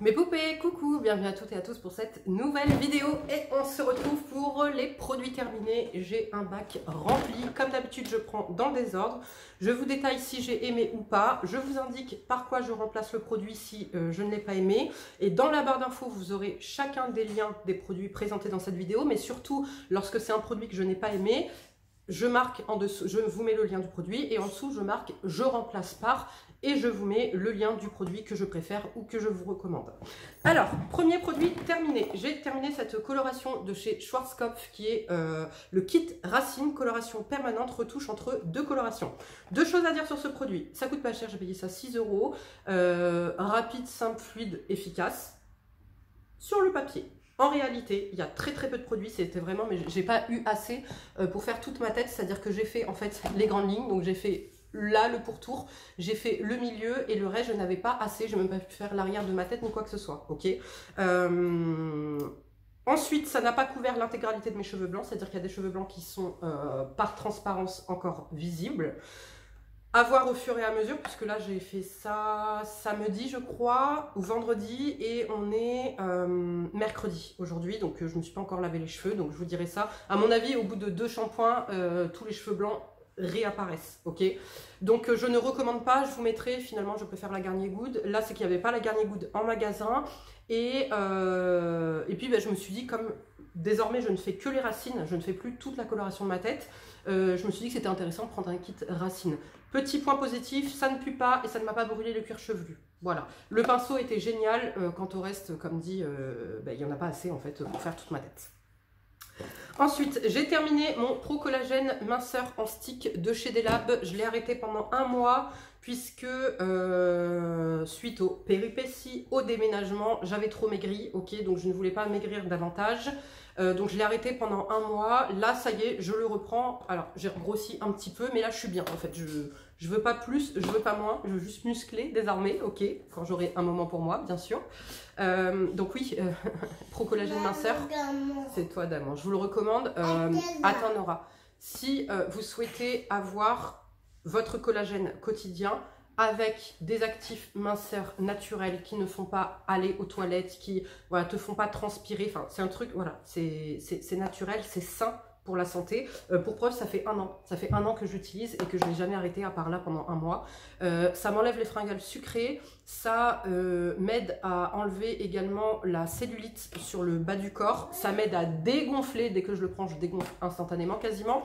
Mes poupées, coucou, bienvenue à toutes et à tous pour cette nouvelle vidéo et on se retrouve pour les produits terminés. J'ai un bac rempli, comme d'habitude je prends dans le désordre, je vous détaille si j'ai aimé ou pas, je vous indique par quoi je remplace le produit si je ne l'ai pas aimé et dans la barre d'infos vous aurez chacun des liens des produits présentés dans cette vidéo, mais surtout lorsque c'est un produit que je n'ai pas aimé, je marque en dessous, je vous mets le lien du produit et en dessous je marque je remplace par et je vous mets le lien du produit que je préfère ou que je vous recommande. Alors, premier produit terminé. J'ai terminé cette coloration de chez Schwarzkopf qui est le kit Racine, coloration permanente, retouche entre deux colorations. Deux choses à dire sur ce produit. Ça coûte pas cher, j'ai payé ça 6 €. Rapide, simple, fluide, efficace. Sur le papier. En réalité, il y a très peu de produits, c'était vraiment, mais j'ai pas eu assez pour faire toute ma tête, c'est-à-dire que j'ai fait en fait les grandes lignes, donc j'ai fait là le pourtour, j'ai fait le milieu et le reste je n'avais pas assez, j'ai même pas pu faire l'arrière de ma tête ni quoi que ce soit, ok. Ensuite, ça n'a pas couvert l'intégralité de mes cheveux blancs, c'est-à-dire qu'il y a des cheveux blancs qui sont par transparence encore visibles. À voir au fur et à mesure, puisque là j'ai fait ça samedi je crois, ou vendredi, et on est mercredi aujourd'hui, donc je ne me suis pas encore lavé les cheveux, donc je vous dirai ça. À mon avis, au bout de 2 shampoings, tous les cheveux blancs réapparaissent, ok. Donc je ne recommande pas, je vous mettrai, finalement je préfère la Garnier Good. Là c'est qu'il n'y avait pas la Garnier Good en magasin, et puis ben, je me suis dit, comme désormais je ne fais que les racines, je ne fais plus toute la coloration de ma tête, je me suis dit que c'était intéressant de prendre un kit racine. Petit point positif, ça ne pue pas et ça ne m'a pas brûlé le cuir chevelu. Voilà, le pinceau était génial, quant au reste, comme dit, ben, il n'y en a pas assez en fait pour faire toute ma tête. Ensuite, j'ai terminé mon Pro Collagène minceur en stick de chez Delab. Je l'ai arrêté pendant 1 mois puisque suite aux péripéties, au déménagement, j'avais trop maigri, ok, donc je ne voulais pas maigrir davantage. Donc je l'ai arrêté pendant 1 mois. Là, ça y est, je le reprends. Alors, j'ai grossi un petit peu, mais là, je suis bien en fait. Je veux pas plus, je veux pas moins, je veux juste muscler désormais, ok, quand j'aurai un moment pour moi, bien sûr. Donc oui, Pro Collagène minceur, c'est toi d'amant, je vous le recommande. Attends Nora, si vous souhaitez avoir votre collagène quotidien avec des actifs minceurs naturels qui ne font pas aller aux toilettes, qui voilà, te font pas transpirer, enfin c'est un truc, voilà, c'est naturel, c'est sain pour la santé. Pour preuve, ça fait 1 an. Ça fait 1 an que j'utilise et que je n'ai jamais arrêté à part là pendant 1 mois. Ça m'enlève les fringales sucrées. Ça m'aide à enlever également la cellulite sur le bas du corps. Ça m'aide à dégonfler. Dès que je le prends, je dégonfle instantanément quasiment.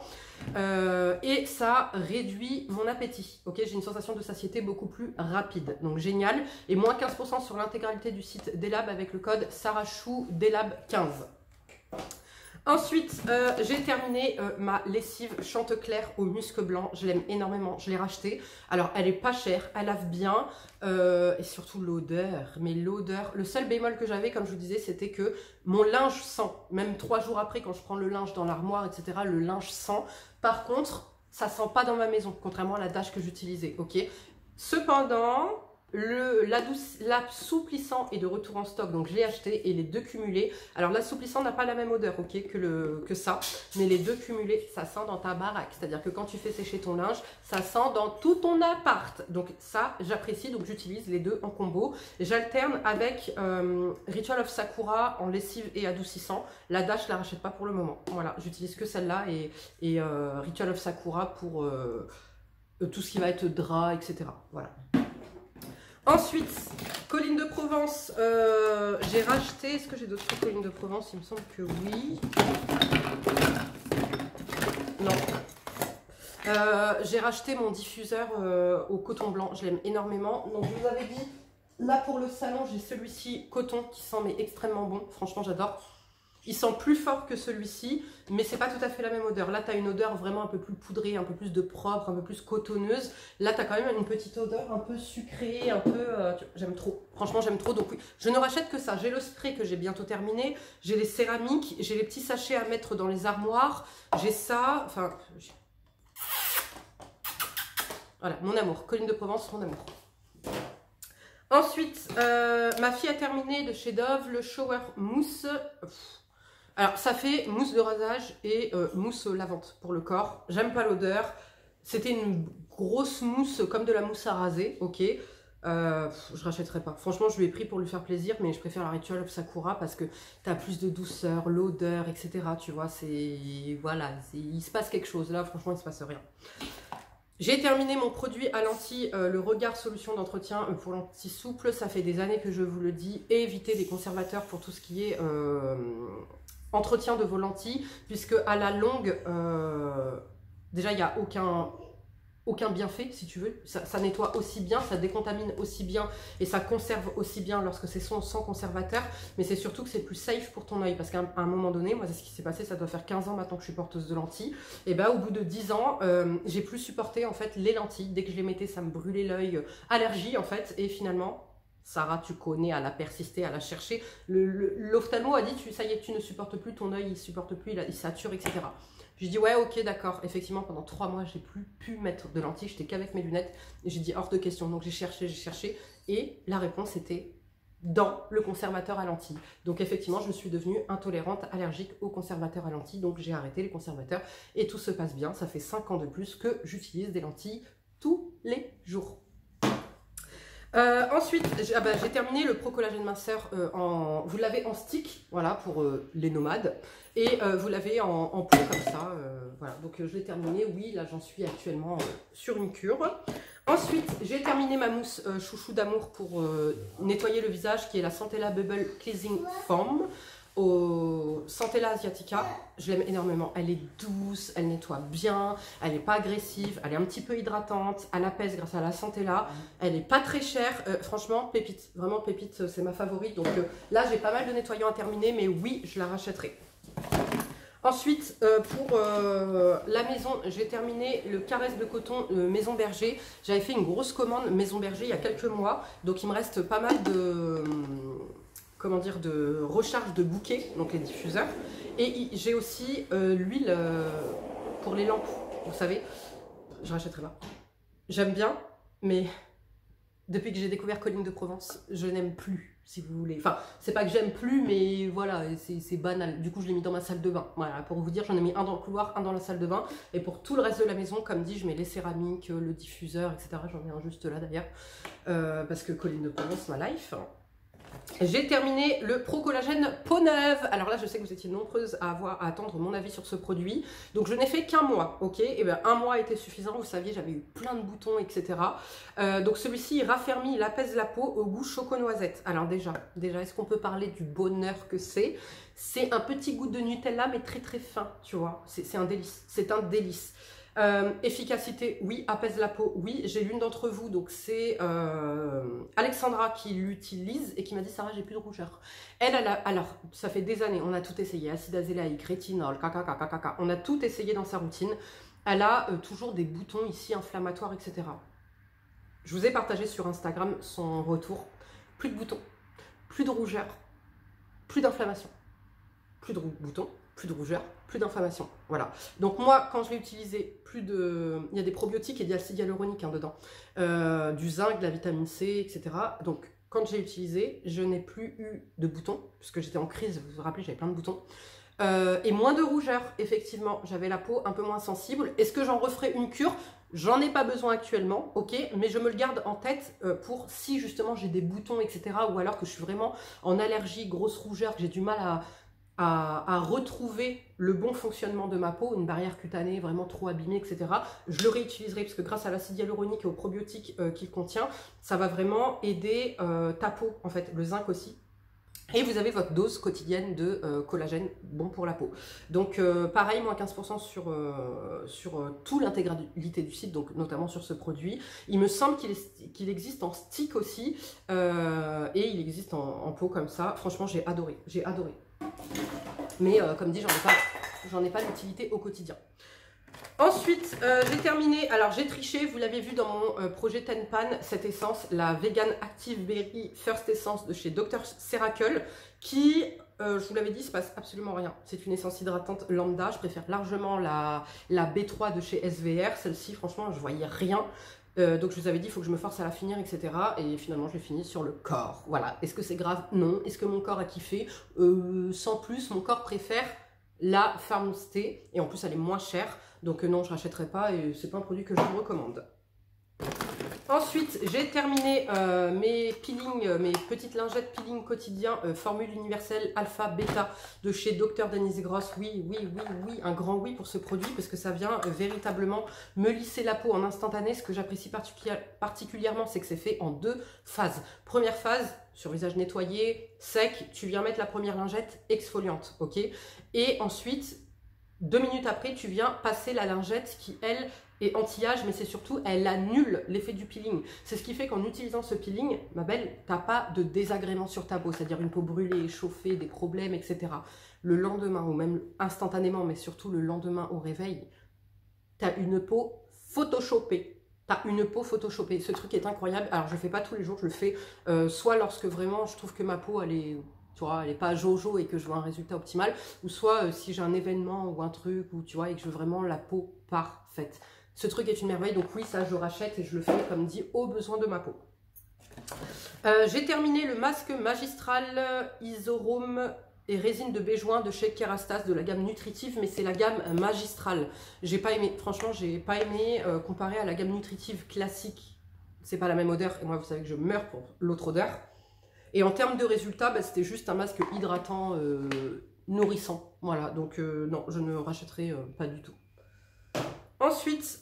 Et ça réduit mon appétit. Ok, j'ai une sensation de satiété beaucoup plus rapide. Donc génial. Et moins 15% sur l'intégralité du site Delab avec le code Sarachou Delab 15. Ensuite, j'ai terminé ma lessive Chanteclair au musc blanc. Je l'aime énormément, je l'ai rachetée. Alors, elle est pas chère, elle lave bien. Et surtout l'odeur. Mais l'odeur, le seul bémol que j'avais, comme je vous disais, c'était que mon linge sent. Même 3 jours après, quand je prends le linge dans l'armoire, etc., le linge sent. Par contre, ça sent pas dans ma maison, contrairement à la Dash que j'utilisais, ok. Cependant, l'assouplissant est de retour en stock, donc je l'ai acheté et les deux cumulés. Alors l'assouplissant n'a pas la même odeur, ok, que ça, mais les deux cumulés, ça sent dans ta baraque. C'est-à-dire que quand tu fais sécher ton linge, ça sent dans tout ton appart. Donc ça, j'apprécie, donc j'utilise les deux en combo. J'alterne avec Ritual of Sakura en lessive et adoucissant. La Dash, je la rachète pas pour le moment. Voilà, j'utilise que celle-là et Ritual of Sakura pour tout ce qui va être drap, etc. Voilà. Ensuite, Colline de Provence, j'ai racheté, est-ce que j'ai d'autres trucs Colline de Provence? Il me semble que oui. Non. J'ai racheté mon diffuseur au coton blanc, je l'aime énormément. Donc je vous avais dit, là pour le salon, j'ai celui-ci coton qui sent mais extrêmement bon, franchement j'adore. Il sent plus fort que celui-ci, mais c'est pas tout à fait la même odeur. Là, tu as une odeur vraiment un peu plus poudrée, un peu plus de propre, un peu plus cotonneuse. Là, tu as quand même une petite odeur un peu sucrée, un peu... j'aime trop. Franchement, j'aime trop. Donc oui, je ne rachète que ça. J'ai le spray que j'ai bientôt terminé. J'ai les céramiques. J'ai les petits sachets à mettre dans les armoires. J'ai ça. Enfin... Voilà, mon amour. Colline de Provence, mon amour. Ensuite, ma fille a terminé de chez Dove le Shower Mousse. Alors, ça fait mousse de rasage et mousse lavante pour le corps. J'aime pas l'odeur. C'était une grosse mousse comme de la mousse à raser, ok. je rachèterai pas. Franchement, je lui ai pris pour lui faire plaisir, mais je préfère la Ritual of Sakura parce que tu as plus de douceur, l'odeur, etc. Tu vois, c'est... Voilà, il se passe quelque chose. Là, franchement, il se passe rien. J'ai terminé mon produit à lentilles, le Regard Solution d'entretien pour lentilles souples. Ça fait des années que je vous le dis. Et évitez les conservateurs pour tout ce qui est entretien de vos lentilles. Puisque à la longue, déjà, il n'y a aucun bienfait, si tu veux. Ça nettoie aussi bien, ça décontamine aussi bien et ça conserve aussi bien lorsque c'est sans conservateur. Mais c'est surtout que c'est plus safe pour ton œil parce qu'à un moment donné, moi c'est ce qui s'est passé, ça doit faire 15 ans maintenant que je suis porteuse de lentilles. Et ben au bout de 10 ans, j'ai plus supporté en fait les lentilles. Dès que je les mettais, ça me brûlait l'œil, allergie en fait. Et finalement, Sarah, tu connais, elle a persisté, elle a cherché. L'ophtalmo a dit, ça y est, tu ne supportes plus, ton œil il supporte plus, il sature, etc. J'ai dit ouais, ok, d'accord. Effectivement, pendant 3 mois, j'ai plus pu mettre de lentilles. J'étais qu'avec mes lunettes. Et j'ai dit hors de question. Donc j'ai cherché. Et la réponse était dans le conservateur à lentilles. Donc effectivement, je suis devenue intolérante, allergique aux conservateurs à lentilles. Donc j'ai arrêté les conservateurs. Et tout se passe bien. Ça fait 5 ans de plus que j'utilise des lentilles tous les jours. Ensuite, j'ai terminé le Pro Collagène minceur vous l'avez en stick, voilà, pour les nomades, et vous l'avez en pot comme ça, voilà, donc je l'ai terminé, oui, là j'en suis actuellement sur une cure. Ensuite, j'ai terminé ma mousse chouchou d'amour pour nettoyer le visage, qui est la Centella Bubble Cleansing Foam, au Centella Asiatica. Je l'aime énormément, elle est douce, elle nettoie bien, elle n'est pas agressive, elle est un petit peu hydratante, elle apaise grâce à la Centella, elle n'est pas très chère, franchement pépite, vraiment pépite, c'est ma favorite. Donc là j'ai pas mal de nettoyants à terminer, mais oui, je la rachèterai. Ensuite, pour la maison, j'ai terminé le Caresse de coton Maison Berger. J'avais fait une grosse commande Maison Berger il y a quelques mois, donc il me reste pas mal de... comment dire, de recharge de bouquets, donc les diffuseurs. Et j'ai aussi l'huile pour les lampes, vous savez, je rachèterai pas. J'aime bien, mais depuis que j'ai découvert Colline de Provence, je n'aime plus, si vous voulez. Enfin, c'est pas que j'aime plus, mais voilà, c'est banal. Du coup, je l'ai mis dans ma salle de bain. Voilà, pour vous dire, j'en ai mis un dans le couloir, un dans la salle de bain. Et pour tout le reste de la maison, comme dit, je mets les céramiques, le diffuseur, etc. J'en ai un juste là d'ailleurs, parce que Colline de Provence, ma life. J'ai terminé le Pro Collagène peau neuve. Alors là, je sais que vous étiez nombreuses à attendre mon avis sur ce produit. Donc je n'ai fait qu'un mois, ok. Et bien un mois était suffisant, vous saviez, j'avais eu plein de boutons, etc. Donc celui-ci, il raffermit, il apaise la peau au goût choco-noisette. Alors déjà, est-ce qu'on peut parler du bonheur que c'est? C'est un petit goût de Nutella, mais très très fin, tu vois. C'est un délice, c'est un délice. Efficacité, oui. Apaise la peau, oui. J'ai l'une d'entre vous, donc c'est Alexandra qui l'utilise et qui m'a dit Sarah, j'ai plus de rougeur. Alors, ça fait des années, on a tout essayé, acide azélaïque, rétinol, caca, on a tout essayé dans sa routine. Elle a toujours des boutons ici inflammatoires, etc. Je vous ai partagé sur Instagram son retour. Plus de boutons, plus de rougeur, plus d'inflammation, plus de boutons, plus de rougeur, plus d'inflammation. Voilà. Donc moi, quand je l'ai utilisé, il y a des probiotiques et de l'acide hyaluronique dedans. Du zinc, de la vitamine C, etc. Donc quand j'ai utilisé, je n'ai plus eu de boutons, puisque j'étais en crise, vous vous rappelez, j'avais plein de boutons. Et moins de rougeur, effectivement. J'avais la peau un peu moins sensible. Est-ce que j'en referai une cure? J'en ai pas besoin actuellement, ok, mais je me le garde en tête pour si justement j'ai des boutons, etc. Ou alors que je suis vraiment en allergie, grosse rougeur, que j'ai du mal à retrouver le bon fonctionnement de ma peau, une barrière cutanée vraiment trop abîmée, etc. Je le réutiliserai parce que grâce à l'acide hyaluronique et aux probiotiques qu'il contient, ça va vraiment aider ta peau, en fait, le zinc aussi. Et vous avez votre dose quotidienne de collagène, bon pour la peau. Donc pareil, moins 15% sur toute l'intégralité du site, donc notamment sur ce produit. Il me semble qu'il existe en stick aussi, et il existe en pot comme ça. Franchement, j'ai adoré, j'ai adoré. Mais comme dit, j'en ai pas d'utilité au quotidien. Ensuite, j'ai terminé, alors j'ai triché, vous l'avez vu dans mon projet Tenpan, cette essence, la Vegan Active Berry First Essence de chez Dr. Ceracle, qui, je vous l'avais dit, il se passe absolument rien. C'est une essence hydratante lambda, je préfère largement la B3 de chez SVR, celle-ci, franchement, je voyais rien. Donc je vous avais dit, il faut que je me force à la finir, etc. Et finalement, je l'ai fini sur le corps. Voilà. Est-ce que c'est grave? Non. Est-ce que mon corps a kiffé? Sans plus, mon corps préfère la Farmstay. Et en plus, elle est moins chère. Donc non, je ne rachèterai pas et c'est pas un produit que je vous recommande. Ensuite, j'ai terminé mes peelings, mes petites lingettes peeling quotidien formule universelle alpha bêta de chez Dr Denise Gross. Oui, un grand oui pour ce produit parce que ça vient véritablement me lisser la peau en instantané. Ce que j'apprécie particulièrement, c'est que c'est fait en 2 phases. Première phase, sur visage nettoyé, sec, tu viens mettre la première lingette exfoliante, ok? Et ensuite, 2 minutes après, tu viens passer la lingette qui, elle, est anti-âge, mais c'est surtout, elle annule l'effet du peeling. C'est ce qui fait qu'en utilisant ce peeling, ma belle, tu n'as pas de désagrément sur ta peau, c'est-à-dire une peau brûlée, chauffée, des problèmes, etc. Le lendemain, ou même instantanément, mais surtout le lendemain au réveil, tu as une peau photoshopée. T'as une peau photoshopée. Ce truc est incroyable. Alors, je le fais pas tous les jours, je le fais soit lorsque vraiment je trouve que ma peau, elle est... Tu vois, elle n'est pas jojo et que je veux un résultat optimal, ou soit si j'ai un événement ou un truc, ou tu vois, et que je veux vraiment la peau parfaite. Ce truc est une merveille, donc oui, ça je rachète et je le fais comme dit aux besoins de ma peau. J'ai terminé le masque magistral Isorome et résine de béjoin de chez Kerastase de la gamme nutritive, mais c'est la gamme magistrale. J'ai pas aimé, franchement, j'ai pas aimé comparé à la gamme nutritive classique. C'est pas la même odeur, et moi vous savez que je meurs pour l'autre odeur. Et en termes de résultats, bah, c'était juste un masque hydratant, nourrissant. Voilà, donc non, je ne rachèterai pas du tout. Ensuite,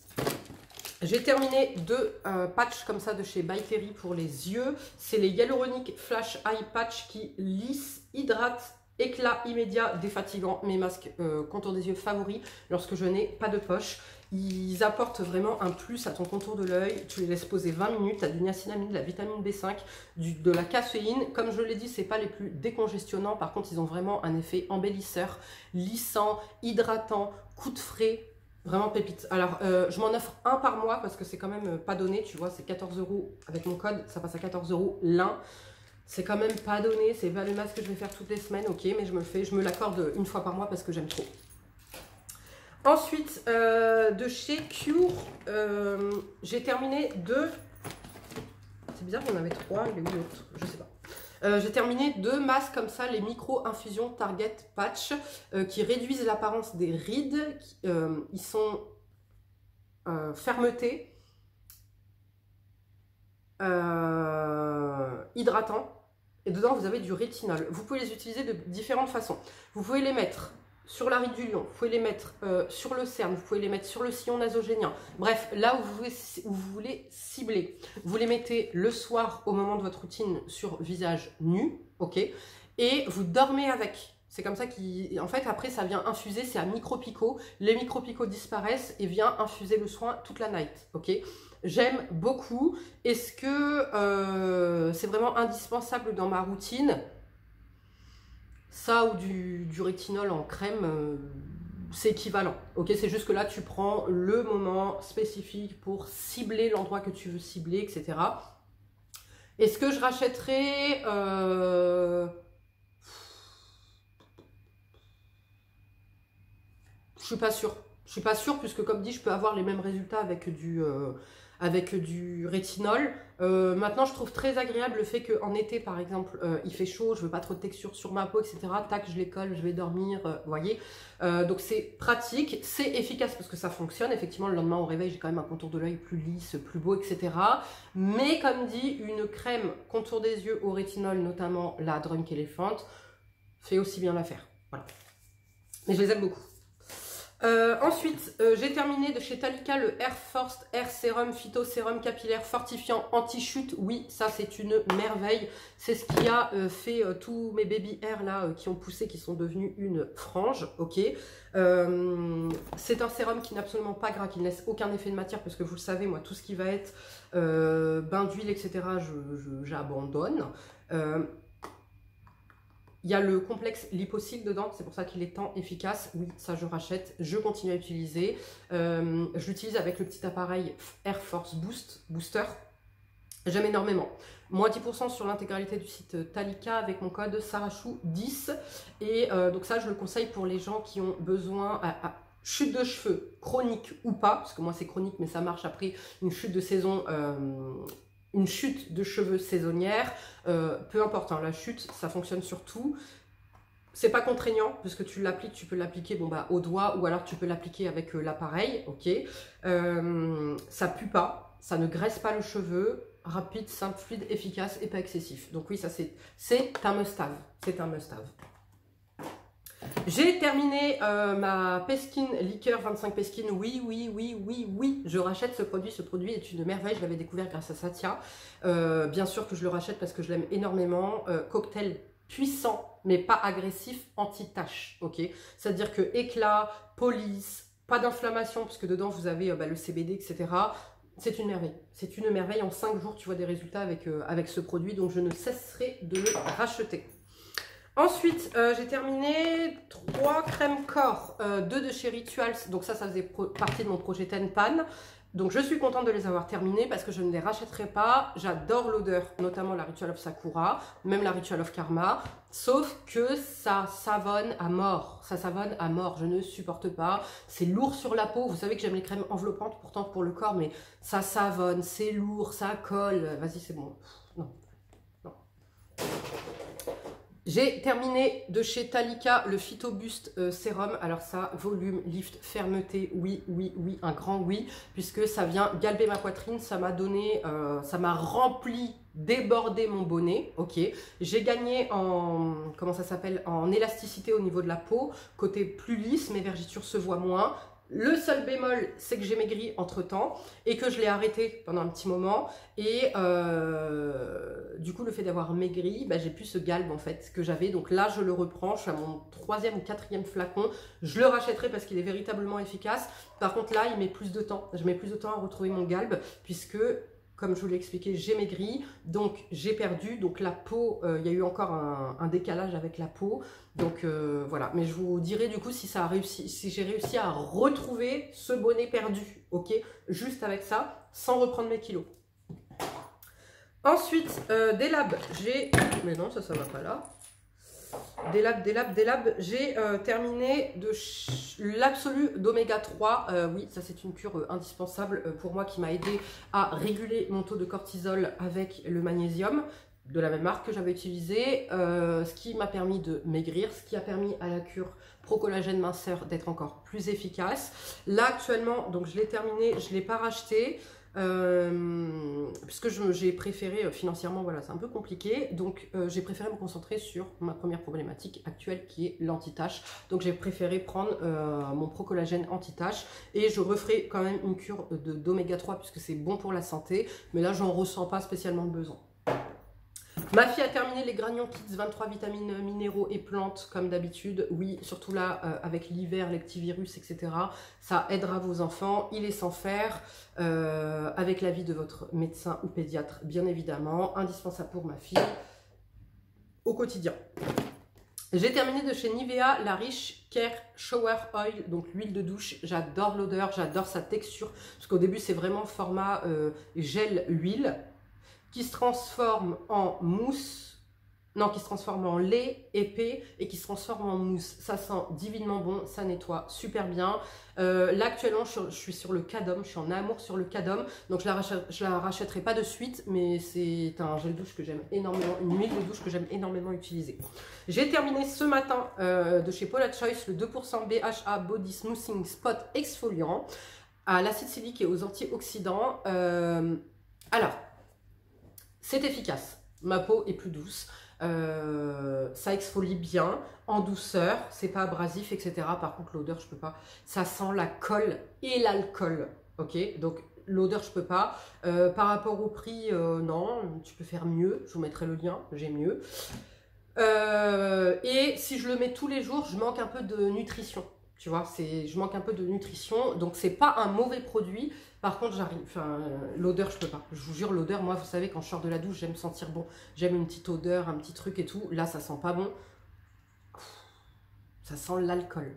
j'ai terminé 2 patchs comme ça de chez By Terry pour les yeux. C'est les Hyaluronic Flash Eye Patch qui lissent, hydratent, éclat immédiat, défatigant. Mes masques contour des yeux favoris lorsque je n'ai pas de poche. Ils apportent vraiment un plus à ton contour de l'œil. Tu les laisses poser 20 minutes. Tu as du niacinamide, de la vitamine B5, de la caféine. Comme je l'ai dit, ce n'est pas les plus décongestionnants. Par contre, ils ont vraiment un effet embellisseur, lissant, hydratant, coup de frais. Vraiment pépite. Alors, je m'en offre un par mois parce que c'est quand même pas donné. Tu vois, c'est 14 € avec mon code. Ça passe à 14 € l'un. C'est quand même pas donné. C'est pas le masque que je vais faire toutes les semaines. Ok, mais je me l'accorde une fois par mois parce que j'aime trop. Ensuite, de chez Cure, j'ai terminé 2. C'est bizarre, il y en avait 3. Il est où l'autre? Je sais pas. J'ai terminé 2 masques comme ça, les micro-infusions Target Patch, qui réduisent l'apparence des rides. Ils sont fermetés, hydratants, et dedans vous avez du rétinol. Vous pouvez les utiliser de différentes façons. Vous pouvez les mettre sur la ride du lion, vous pouvez les mettre sur le cerne, vous pouvez les mettre sur le sillon nasogénien. Bref, là où vous voulez cibler. Vous les mettez le soir au moment de votre routine sur visage nu, ok, et vous dormez avec. C'est comme ça qu'en fait, après, ça vient infuser, c'est à micro-picots. Les micro-picots disparaissent et vient infuser le soin toute la night, ok. J'aime beaucoup. Est-ce que c'est vraiment indispensable dans ma routine? Ça ou du rétinol en crème, c'est équivalent. Ok, c'est juste que là, tu prends le moment spécifique pour cibler l'endroit que tu veux cibler, etc. Est-ce que je rachèterai Je suis pas sûre. Je suis pas sûre puisque comme dit, je peux avoir les mêmes résultats avec du rétinol. Maintenant, je trouve très agréable le fait qu'en été, par exemple, il fait chaud, je veux pas trop de texture sur ma peau, etc. Tac, je les colle, je vais dormir, vous voyez. Donc c'est pratique, c'est efficace parce que ça fonctionne. Effectivement, le lendemain au réveil, j'ai quand même un contour de l'œil plus lisse, plus beau, etc. Mais comme dit, une crème contour des yeux au rétinol, notamment la Drunk Elephant, fait aussi bien l'affaire. Voilà. Mais je les aime beaucoup. Ensuite, j'ai terminé de chez Talika le Air Force Air Serum Phyto Sérum Capillaire Fortifiant Anti-Chute. Oui, ça c'est une merveille. C'est ce qui a fait tous mes baby hair là qui ont poussé, qui sont devenus une frange. Ok. C'est un sérum qui n'est absolument pas gras, qui ne laisse aucun effet de matière parce que vous le savez, moi tout ce qui va être bain d'huile, etc. j'abandonne. Il y a le complexe lipocycle dedans, c'est pour ça qu'il est tant efficace. Oui, ça je rachète, je continue à utiliser. Je l'utilise avec le petit appareil Air Force Booster. J'aime énormément. Moins 10% sur l'intégralité du site Talika avec mon code Sarachou10. Et donc ça, je le conseille pour les gens qui ont besoin à chute de cheveux, chronique ou pas, parce que moi c'est chronique, mais ça marche après une chute de saison... une chute de cheveux saisonnière, peu importe, hein, la chute, ça fonctionne sur tout. C'est pas contraignant, parce que tu l'appliques, tu peux l'appliquer au doigt, ou alors tu peux l'appliquer avec l'appareil, ok. Ça pue pas, ça ne graisse pas le cheveu, rapide, simple, fluide, efficace et pas excessif. Donc oui, ça c'est un must-have, c'est un must-have. J'ai terminé ma Peskin Liqueur 25 Peskin. Oui, je rachète ce produit. Ce produit est une merveille. Je l'avais découvert grâce à Satya. Bien sûr que je le rachète parce que je l'aime énormément. Cocktail puissant, mais pas agressif, anti-tache. Ok, c'est-à-dire que éclat, police, pas d'inflammation, parce que dedans vous avez le CBD, etc. C'est une merveille. C'est une merveille. En 5 jours, tu vois des résultats avec ce produit. Donc, je ne cesserai de le racheter. Ensuite, j'ai terminé 3 crèmes corps, 2 de chez Rituals. Donc ça faisait partie de mon projet Ten Pan. Donc je suis contente de les avoir terminées parce que je ne les rachèterai pas. J'adore l'odeur, notamment la Ritual of Sakura, même la Ritual of Karma. Sauf que ça savonne à mort. Ça savonne à mort, je ne supporte pas. C'est lourd sur la peau. Vous savez que j'aime les crèmes enveloppantes pourtant pour le corps, mais ça savonne, c'est lourd, ça colle. Vas-y, c'est bon. Non. J'ai terminé de chez Talika le Phyto Boost Sérum. Alors ça, volume, lift, fermeté, oui, un grand oui, puisque ça vient galber ma poitrine, ça m'a donné, ça m'a rempli, débordé mon bonnet, ok. J'ai gagné en, comment ça s'appelle, en élasticité au niveau de la peau, côté plus lisse, mes vergetures se voient moins. Le seul bémol, c'est que j'ai maigri entre temps et que je l'ai arrêté pendant un petit moment. Et du coup, le fait d'avoir maigri, bah, j'ai plus ce galbe en fait que j'avais. Donc là, je le reprends. Je suis à mon 3e ou 4e flacon. Je le rachèterai parce qu'il est véritablement efficace. Par contre, là, il met plus de temps. Je mets plus de temps à retrouver mon galbe puisque, comme je vous l'ai expliqué, j'ai maigri, donc j'ai perdu, donc la peau, il y a eu encore un décalage avec la peau, donc voilà. Mais je vous dirai du coup si ça a réussi, si j'ai réussi à retrouver ce bonnet perdu, ok, juste avec ça, sans reprendre mes kilos. Ensuite, des labs, j'ai, mais non, ça va pas là. Des labs, j'ai terminé de l'absolu d'oméga 3. Oui, ça c'est une cure indispensable pour moi qui m'a aidé à réguler mon taux de cortisol avec le magnésium de la même marque que j'avais utilisé, ce qui m'a permis de maigrir, ce qui a permis à la cure Pro-Collagène minceur d'être encore plus efficace. Là actuellement, donc je l'ai terminé, je ne l'ai pas racheté. Puisque j'ai préféré financièrement, voilà, c'est un peu compliqué, donc j'ai préféré me concentrer sur ma première problématique actuelle qui est l'anti-tache. Donc j'ai préféré prendre mon Pro-Collagène anti-tache et je referai quand même une cure d'oméga 3 puisque c'est bon pour la santé, mais là j'en ressens pas spécialement le besoin. Ma fille a terminé les Granion Kids 23 vitamines, minéraux et plantes comme d'habitude. Oui, surtout là, avec l'hiver, les petits virus, etc. Ça aidera vos enfants. Il est sans fer, avec l'avis de votre médecin ou pédiatre, bien évidemment. Indispensable pour ma fille au quotidien. J'ai terminé de chez Nivea la Rich Care Shower Oil, donc l'huile de douche. J'adore l'odeur, j'adore sa texture. Parce qu'au début, c'est vraiment format gel-huile, qui se transforme en mousse, non, qui se transforme en lait épais et qui se transforme en mousse. Ça sent divinement bon, ça nettoie super bien. Là actuellement, je suis sur le Cadom, je suis en amour sur le Cadom, donc je la rachèterai pas de suite, mais c'est un gel douche que j'aime énormément, une huile de douche que j'aime énormément utiliser. J'ai terminé ce matin de chez Paula Choice le 2% BHA Body Smoothing Spot Exfoliant à l'acide silique et aux antioxydants. Alors, c'est efficace, ma peau est plus douce, ça exfolie bien, en douceur, c'est pas abrasif, etc. Par contre, l'odeur, je peux pas. Ça sent la colle et l'alcool, ok? Donc, l'odeur, je peux pas. Par rapport au prix, non, tu peux faire mieux. Je vous mettrai le lien, j'ai mieux. Et si je le mets tous les jours, je manque un peu de nutrition. Tu vois, je manque un peu de nutrition, donc c'est pas un mauvais produit. Par contre, l'odeur, je peux pas. Je vous jure, l'odeur, moi, vous savez, quand je sors de la douche, j'aime sentir bon. J'aime une petite odeur, un petit truc et tout. Là, ça sent pas bon. Ça sent l'alcool.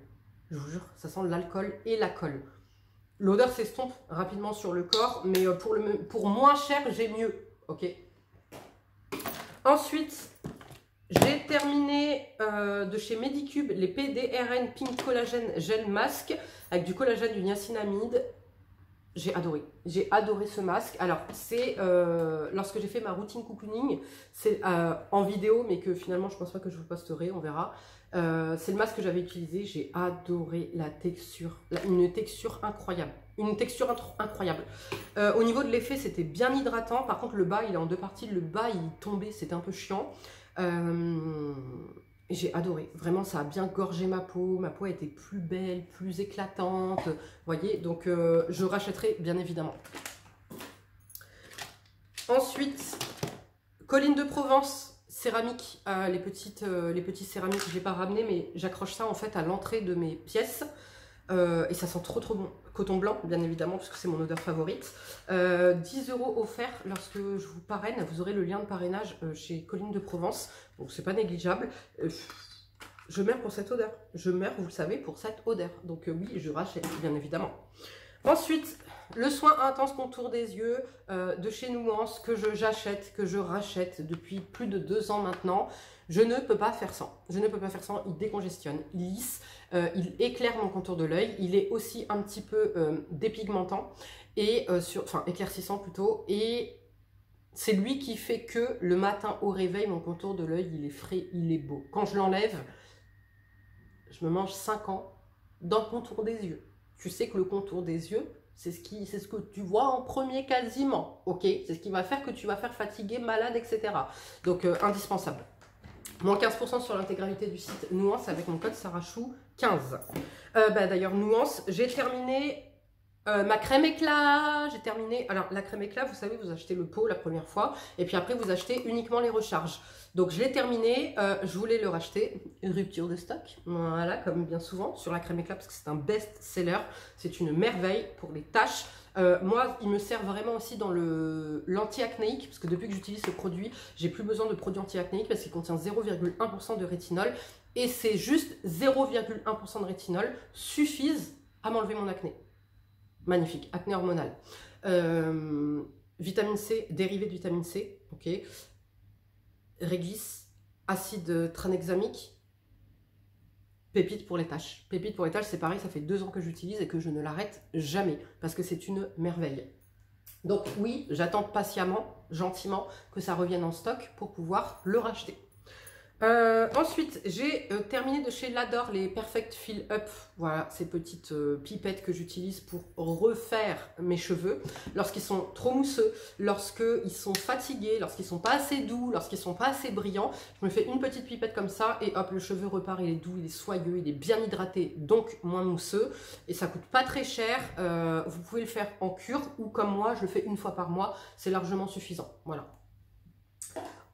Je vous jure, ça sent l'alcool et la colle. L'odeur s'estompe rapidement sur le corps, mais pour moins cher, j'ai mieux. Ok. Ensuite, j'ai terminé de chez Medicube les PDRN Pink Collagène Gel Masque avec du collagène, du niacinamide. J'ai adoré ce masque. Alors, c'est lorsque j'ai fait ma routine cocooning, c'est en vidéo, mais que finalement, je pense pas que je vous posterai, on verra. C'est le masque que j'avais utilisé. J'ai adoré la texture, une texture incroyable. Une texture incroyable. Au niveau de l'effet, c'était bien hydratant. Par contre, le bas, il est en deux parties. Le bas, il tombait, c'était un peu chiant. J'ai adoré, vraiment ça a bien gorgé ma peau a été plus belle, plus éclatante, vous voyez, donc je rachèterai bien évidemment. Ensuite, Colline de Provence, céramique, les petits céramiques, je ne l'ai pas ramené, mais j'accroche ça en fait à l'entrée de mes pièces. Et ça sent trop bon. Coton blanc, bien évidemment, parce que c'est mon odeur favorite. 10 € offerts lorsque je vous parraine. Vous aurez le lien de parrainage chez Colline de Provence. Donc, c'est pas négligeable. Je meurs pour cette odeur. Je meurs, vous le savez, pour cette odeur. Donc, oui, je rachète, bien évidemment. Ensuite, le soin intense contour des yeux de chez Nuance que j'achète, que je rachète depuis plus de 2 ans maintenant. Je ne peux pas faire sans. Je ne peux pas faire sans. Il décongestionne, il lisse, il éclaire mon contour de l'œil. Il est aussi un petit peu dépigmentant et enfin éclaircissant plutôt. Et c'est lui qui fait que le matin au réveil, mon contour de l'œil, il est frais, il est beau. Quand je l'enlève, je me mange 5 ans dans le contour des yeux. Tu sais que le contour des yeux, c'est ce que tu vois en premier quasiment, ok? C'est ce qui va faire que tu vas faire fatiguer, malade, etc. Donc, indispensable. Moins 15% sur l'intégralité du site Nuance avec mon code Sarachou15. D'ailleurs, Nuance, j'ai terminé ma crème éclat. J'ai terminé. Alors, la crème éclat, vous savez, vous achetez le pot la première fois et puis après, vous achetez uniquement les recharges. Donc, je l'ai terminé. Je voulais le racheter. Une rupture de stock. Voilà, comme bien souvent sur la crème éclat parce que c'est un best-seller. C'est une merveille pour les taches. Moi, il me sert vraiment aussi dans l'anti-acnéique, parce que depuis que j'utilise ce produit, j'ai plus besoin de produits anti-acnéiques parce qu'il contient 0,1% de rétinol. Et c'est juste 0,1% de rétinol suffisent à m'enlever mon acné. Magnifique, acné hormonal. Vitamine C, dérivé de vitamine C, ok. Réglisse, acide tranexamique. Pépite pour les taches. Pépite pour les taches, c'est pareil, ça fait 2 ans que j'utilise et que je ne l'arrête jamais parce que c'est une merveille. Donc oui, j'attends patiemment, gentiment, que ça revienne en stock pour pouvoir le racheter. Ensuite, j'ai terminé de chez L'Adore les Perfect Fill Up. Voilà, ces petites pipettes que j'utilise pour refaire mes cheveux lorsqu'ils sont trop mousseux, lorsqu'ils sont fatigués, lorsqu'ils sont pas assez doux, lorsqu'ils sont pas assez brillants. Je me fais une petite pipette comme ça et hop, le cheveu repart, il est doux, il est soyeux, il est bien hydraté, donc moins mousseux. Et ça coûte pas très cher. Vous pouvez le faire en cure ou comme moi, je le fais une fois par mois. C'est largement suffisant. Voilà.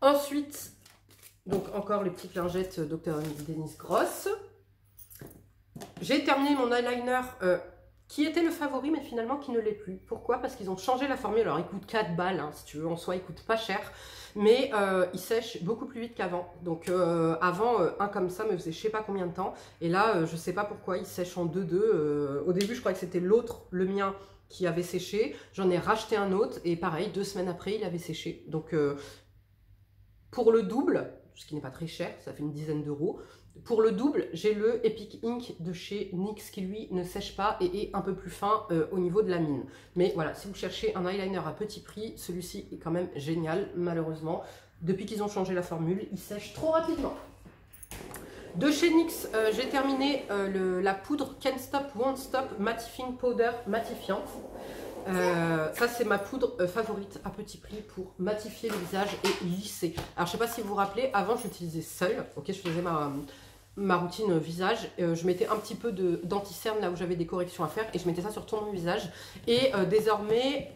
Ensuite, donc encore les petites lingettes Dr. Denise Gross. J'ai terminé mon eyeliner qui était le favori mais finalement qui ne l'est plus. Pourquoi? Parce qu'ils ont changé la formule. Alors il coûte 4 balles hein, si tu veux, en soi il coûte pas cher. Mais il sèche beaucoup plus vite qu'avant. Donc avant un comme ça me faisait je sais pas combien de temps. Et là je sais pas pourquoi il sèche en 2-2. Au début je crois que c'était l'autre, le mien, qui avait séché. J'en ai racheté un autre et pareil 2 semaines après il avait séché. Donc pour le double, ce qui n'est pas très cher, ça fait une dizaine d'euros. Pour le double, j'ai le Epic Ink de chez NYX qui lui ne sèche pas et est un peu plus fin au niveau de la mine. Mais voilà, si vous cherchez un eyeliner à petit prix, celui-ci est quand même génial, malheureusement. Depuis qu'ils ont changé la formule, il sèche trop rapidement. De chez NYX, j'ai terminé la poudre Can't Stop, Won't Stop Mattifying Powder matifiante. Ça c'est ma poudre favorite à petit prix pour matifier le visage et lisser. Alors je sais pas si vous vous rappelez, avant j'utilisais seule, ok, je faisais ma routine visage, je mettais un petit peu d'anti-cerne là où j'avais des corrections à faire et je mettais ça sur tout mon visage. Et désormais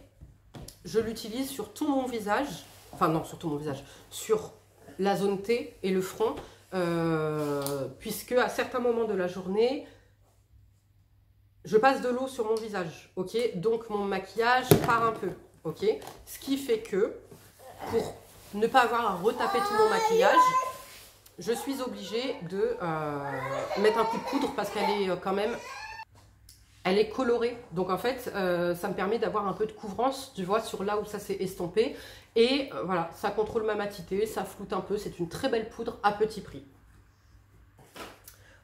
je l'utilise sur tout mon visage, enfin non sur tout mon visage, sur la zone T et le front, puisque à certains moments de la journée je passe de l'eau sur mon visage, ok, donc mon maquillage part un peu, ok, ce qui fait que pour ne pas avoir à retaper tout mon maquillage, je suis obligée de mettre un coup de poudre parce qu'elle est quand même, elle est colorée, donc en fait ça me permet d'avoir un peu de couvrance, tu vois, sur là où ça s'est estompé, et voilà, ça contrôle ma matité, ça floute un peu, c'est une très belle poudre à petit prix.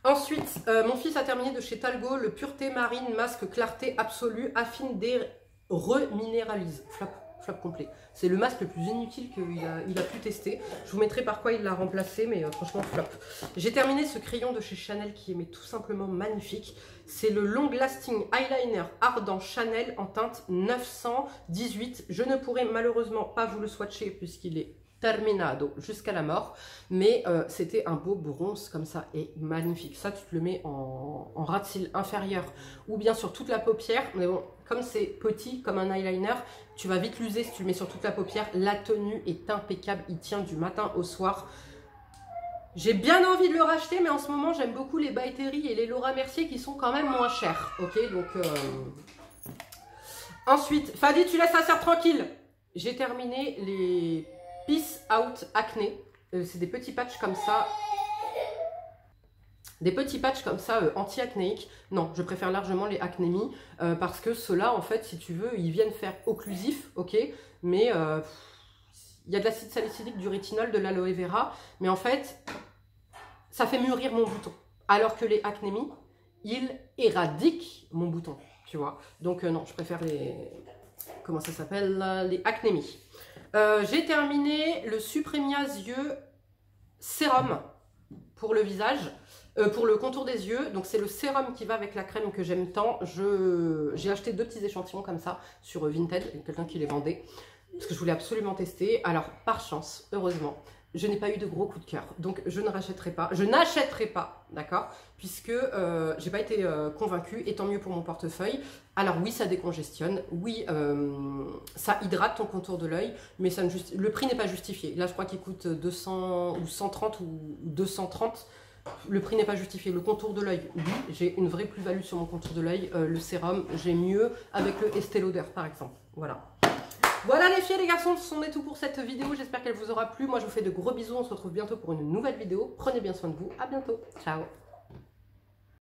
Ensuite, mon fils a terminé de chez Talgo le Pureté Marine Masque Clarté Absolue Affine reminéralise. Flop complet. C'est le masque le plus inutile qu'il a pu tester. Je vous mettrai par quoi il l'a remplacé, mais franchement flop. J'ai terminé ce crayon de chez Chanel qui est mais tout simplement magnifique. C'est le Long Lasting Eyeliner Ardent Chanel en teinte 918. Je ne pourrai malheureusement pas vous le swatcher puisqu'il est terminado jusqu'à la mort, mais c'était un beau bronze comme ça et magnifique. Ça, tu te le mets en ras de cils inférieur ou bien sur toute la paupière, mais bon, comme c'est petit comme un eyeliner, tu vas vite l'user si tu le mets sur toute la paupière. La tenue est impeccable, il tient du matin au soir. J'ai bien envie de le racheter, mais en ce moment, j'aime beaucoup les By Terry et les Laura Mercier qui sont quand même moins chers. Ok, donc... Ensuite, Fadi, tu laisses la serre tranquille. J'ai terminé les Peace Out Acné. C'est des petits patchs comme ça. Des petits patchs comme ça anti-acnéiques. Non, je préfère largement les Acnémi parce que ceux-là, en fait, si tu veux, ils viennent faire occlusif, ok, mais il y a de l'acide salicylique, du rétinol, de l'aloe vera, mais en fait, ça fait mûrir mon bouton. Alors que les Acnémi, ils éradiquent mon bouton, tu vois. Donc non, je préfère les... Comment ça s'appelle? Les Acnémi. J'ai terminé le Supremia's Yeux Sérum pour le visage. Pour le contour des yeux, donc c'est le sérum qui va avec la crème que j'aime tant. J'ai acheté 2 petits échantillons comme ça sur Vinted, il y a quelqu'un qui les vendait, parce que je voulais absolument tester. Alors par chance, heureusement, je n'ai pas eu de gros coup de cœur, donc je ne rachèterai pas, d'accord, puisque j'ai pas été convaincue, et tant mieux pour mon portefeuille. Alors oui, ça décongestionne, oui, ça hydrate ton contour de l'œil, mais ça le prix n'est pas justifié. Là, je crois qu'il coûte 200 ou 130 ou 230. Le prix n'est pas justifié. Le contour de l'œil, oui, j'ai une vraie plus-value sur mon contour de l'œil. Le sérum, j'ai mieux avec le Estée Lauder, par exemple. Voilà. Voilà les filles et les garçons, ce sont tout pour cette vidéo. J'espère qu'elle vous aura plu. Moi, je vous fais de gros bisous. On se retrouve bientôt pour une nouvelle vidéo. Prenez bien soin de vous. À bientôt. Ciao.